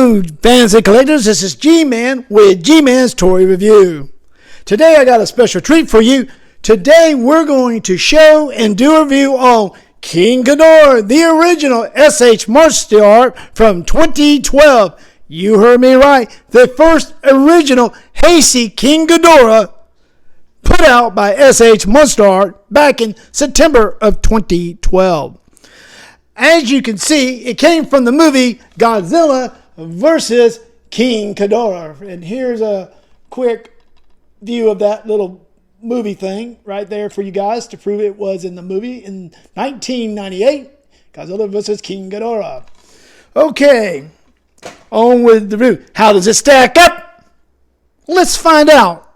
Hello, fans and collectors. This is G-Man with G-Man's Toy Review. Today I got a special treat for you. Today we're going to show and do a review on King Ghidorah, the original MonsterArts from 2012. You heard me right. The first original Hasty King Ghidorah put out by MonsterArts back in September of 2012. As you can see, it came from the movie Godzilla versus King Ghidorah. And here's a quick view of that little movie thing right there for you guys to prove it was in the movie in 1998. Godzilla versus King Ghidorah. Okay, on with the review. How does it stack up? Let's find out.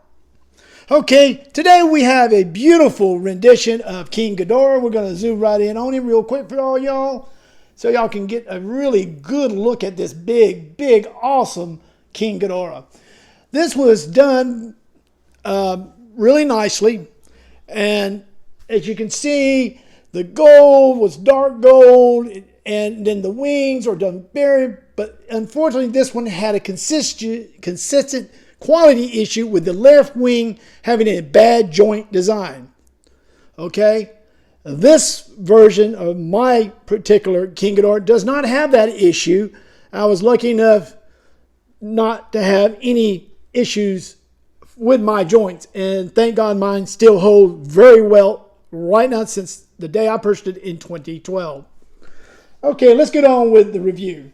Okay, today we have a beautiful rendition of King Ghidorah. We're going to zoom right in on him real quick for all y'all, so y'all can get a really good look at this big, awesome King Ghidorah. This was done really nicely, and as you can see, the gold was dark gold, and then the wings are done very, but unfortunately this one had a consistent quality issue with the left wing having a bad joint design. Okay, this version of my particular King Ghidorah does not have that issue. I was lucky enough not to have any issues with my joints, and thank God mine still hold very well right now since the day I purchased it in 2012. Okay, let's get on with the review.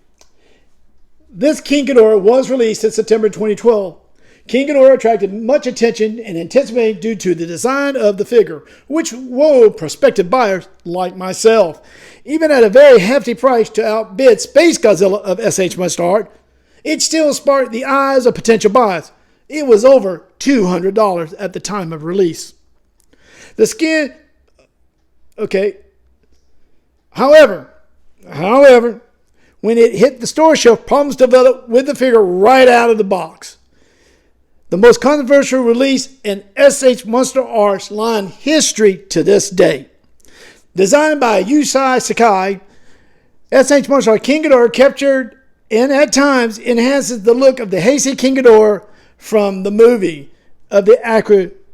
This King Ghidorah was released in September 2012. King Ghidorah attracted much attention and anticipated due to the design of the figure, which wowed prospective buyers like myself. Even at a very hefty price to outbid Space Godzilla of MonsterArts, it still sparked the eyes of potential buyers. It was over $200 at the time of release. The skin, okay. However, when it hit the store shelf, problems developed with the figure right out of the box. The most controversial release in MonsterArts line history to this day. Designed by Yusai Sakai, MonsterArts King Ghidorah captured and at times enhances the look of the hasty King Ghidorah from the movie of the accurate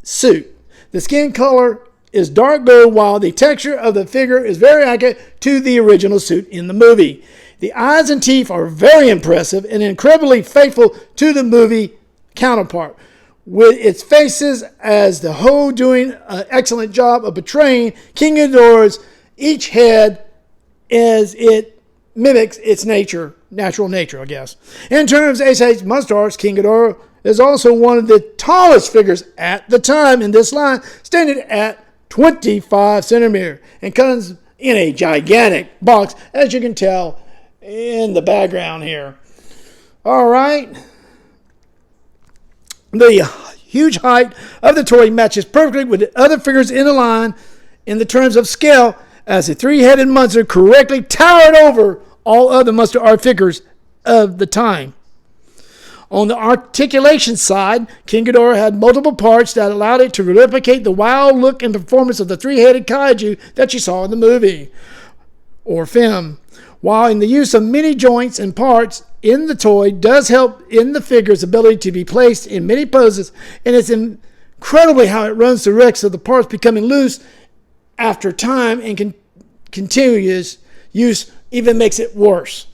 suit. The skin color is dark gold, while the texture of the figure is very accurate to the original suit in the movie. The eyes and teeth are very impressive and incredibly faithful to the movie counterpart, with its faces as the whole doing an excellent job of portraying King Ghidorah's each head as it mimics its natural nature, I guess. In terms of MonsterArts, King Ghidorah is also one of the tallest figures at the time in this line, standing at 25 centimeters, and comes in a gigantic box, as you can tell in the background here. All right. The huge height of the toy matches perfectly with the other figures in the line in the terms of scale, as the three-headed monster correctly towered over all other MonsterArts figures of the time. On the articulation side, King Ghidorah had multiple parts that allowed it to replicate the wild look and performance of the three-headed kaiju that you saw in the movie or film. While in the use of many joints and parts in the toy does help in the figure's ability to be placed in many poses, and it's incredibly how it runs the risks of the parts becoming loose after time, and continuous use even makes it worse.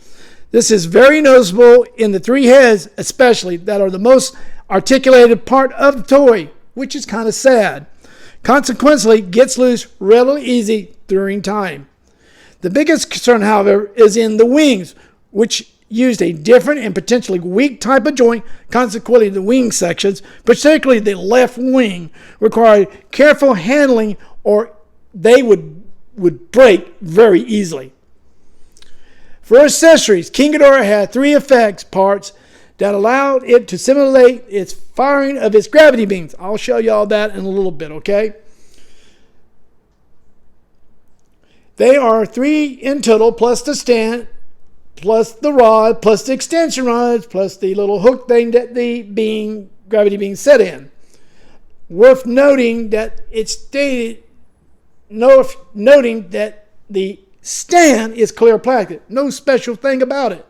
This is very noticeable in the three heads, especially, that are the most articulated part of the toy, which is kind of sad. Consequently, gets loose relatively easy during time. The biggest concern, however, is in the wings, which used a different and potentially weak type of joint. Consequently, the wing sections, particularly the left wing, required careful handling or they would break very easily. For accessories, King Ghidorah had three effects parts that allowed it to simulate its firing of its gravity beams. I'll show y'all that in a little bit, okay? They are three in total, plus the stand, plus the rod, plus the extension rods, plus the little hook thing that the gravity beam set in. Worth noting that the stand is clear plastic. No special thing about it.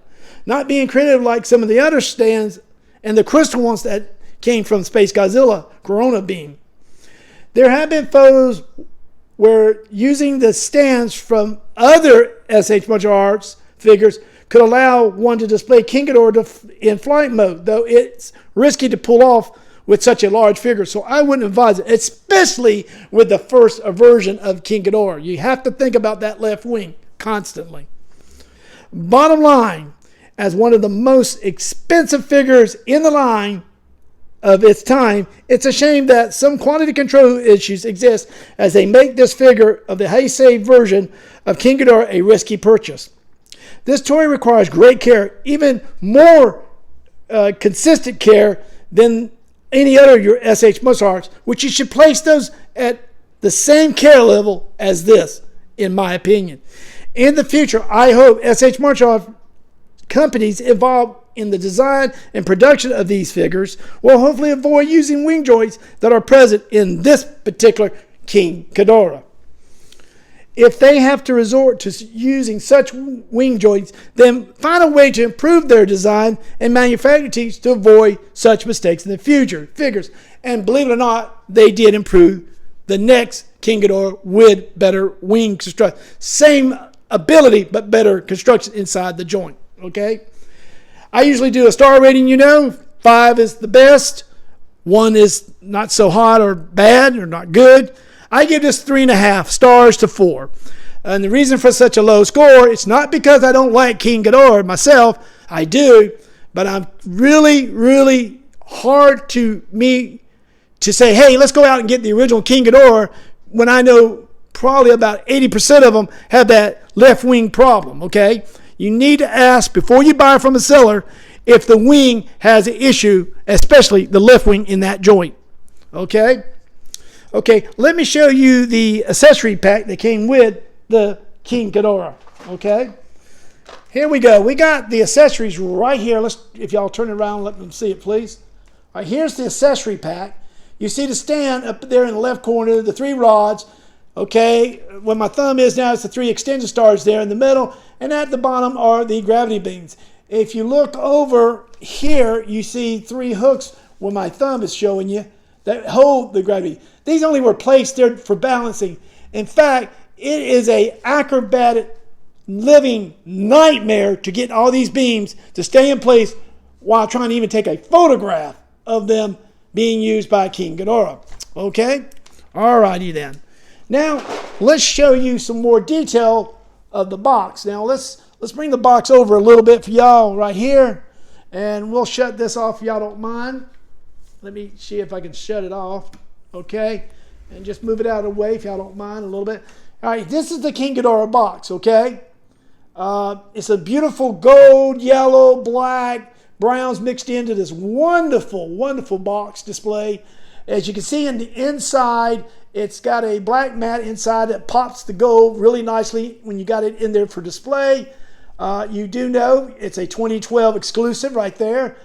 not being creative like some of the other stands and the crystal ones that came from Space Godzilla Corona beam. There have been photos where using the stands from other SH Martial Arts figures could allow one to display King Ghidorah in flight mode, though it's risky to pull off with such a large figure, so I wouldn't advise it, especially with the first version of King Ghidorah. You have to think about that left wing constantly. Bottom line, as one of the most expensive figures in the line of its time, it's a shame that some quality control issues exist as they make this figure of the Heisei version of King Ghidorah a risky purchase. This toy requires great care, even more consistent care than any other of your SH Martial Arts, which you should place those at the same care level as this, in my opinion. In the future, I hope SH Martial Arts companies involved in the design and production of these figures will hopefully avoid using wing joints that are present in this particular King Ghidorah. If they have to resort to using such wing joints, then find a way to improve their design and manufacturing teams to avoid such mistakes in the future figures. And believe it or not, they did improve the next King Ghidorah with better wing construction. Same ability, but better construction inside the joint. Okay? I usually do a star rating, 5 is the best, 1 is not so hot or bad or not good. I give this 3.5 stars to 4. And the reason for such a low score, it's not because I don't like King Ghidorah myself. I do, but I'm really, really hard to me to say, hey, let's go out and get the original King Ghidorah when I know probably about 80% of them have that left wing problem, okay? You need to ask before you buy from a seller if the wing has an issue, especially the left wing in that joint, okay? Okay, let me show you the accessory pack that came with the King Ghidorah, okay? Here we go. We got the accessories right here. If y'all turn it around, let them see it, please. All right, here's the accessory pack. You see the stand up there in the left corner, the 3 rods, okay? Where my thumb is now, it's the 3 extension stars there in the middle, and at the bottom are the gravity beams. If you look over here, you see 3 hooks where my thumb is showing you that hold the gravity. These only were placed there for balancing. In fact, it is an acrobatic living nightmare to get all these beams to stay in place while trying to even take a photograph of them being used by King Ghidorah. Okay? Alrighty then. Now, let's show you some more detail of the box. Now, let's bring the box over a little bit for y'all right here, and we'll shut this off if y'all don't mind. Let me see if I can shut it off, okay? And just move it out of the way if y'all don't mind a little bit. All right, this is the King Ghidorah box, okay? It's a beautiful gold, yellow, black, browns mixed into this wonderful, wonderful box display. As you can see in the inside, it's got a black mat inside that pops the gold really nicely when you got it in there for display. You do know it's a 2012 exclusive right there.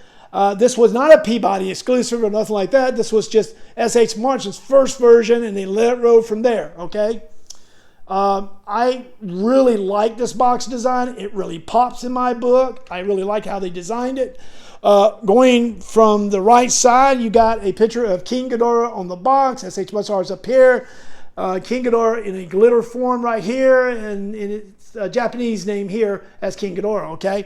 This was not a Peabody exclusive or nothing like that. This was just SH Martial's first version, and they let it roll from there, okay? I really like this box design. It really pops in my book. I really like how they designed it. Going from the right side, you got a picture of King Ghidorah on the box. SH Martial Arts up here. King Ghidorah in a glitter form right here, and it's a Japanese name here as King Ghidorah, okay?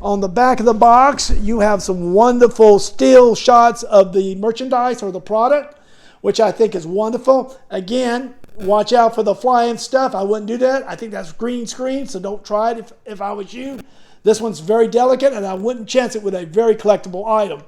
On the back of the box, you have some wonderful still shots of the merchandise or the product, which I think is wonderful. Again, watch out for the flying stuff. I wouldn't do that. I think that's green screen, so don't try it if I was you. This one's very delicate, and I wouldn't chance it with a very collectible item.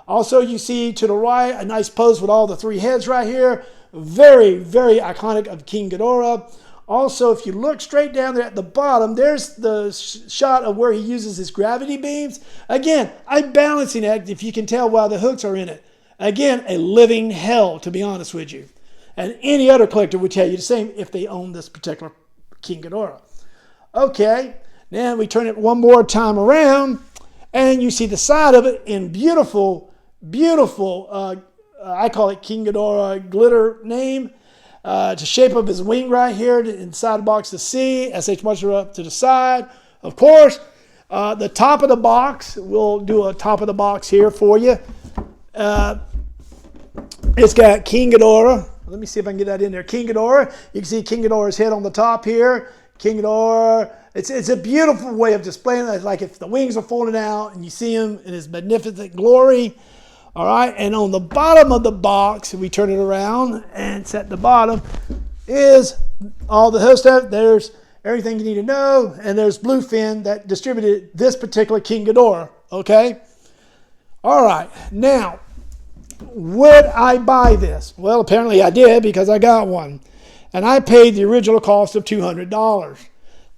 Also, you see to the right a nice pose with all the 3 heads right here. Very, very iconic of King Ghidorah. Also, if you look straight down there at the bottom, there's the shot of where he uses his gravity beams. Again, I'm balancing it, if you can tell while the hooks are in it. Again, a living hell, to be honest with you. And any other collector would tell you the same if they own this particular King Ghidorah. Okay, now we turn it one more time around, and you see the side of it in beautiful, beautiful, I call it King Ghidorah glitter name. To shape of his wing right here inside the box to see. SH Martial up to the side. Of course, The top of the box, we'll do a top of the box here for you. It's got King Ghidorah. Let me see if I can get that in there. King Ghidorah. You can see King Ghidorah's head on the top here. King Ghidorah. It's a beautiful way of displaying it. It's like if the wings are folded out and you see him in his magnificent glory. All right. And on the bottom of the box, we turn it around and set the bottom, is all the host stuff. There's everything you need to know. And there's Bluefin that distributed this particular King Ghidorah. Okay. All right. Now, would I buy this? Well, apparently I did because I got one. And I paid the original cost of $200.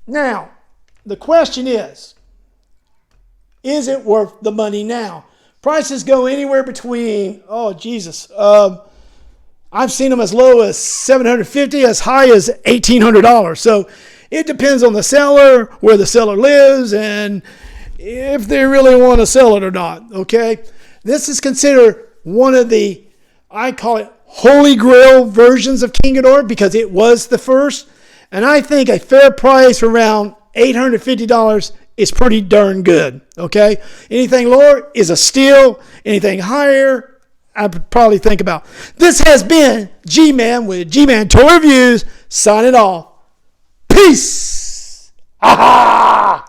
Now, the question is it worth the money now? Prices go anywhere between, oh, Jesus. I've seen them as low as $750, as high as $1,800. So it depends on the seller, where the seller lives, and if they really want to sell it or not, okay? This is considered one of the, I call it Holy Grail versions of King Ghidorah because it was the first. And I think a fair price around $850 is pretty darn good, okay? Anything lower is a steal. Anything higher, I would probably think about. This has been G-Man with G-Man Toy Reviews, signing off. Peace! Aha!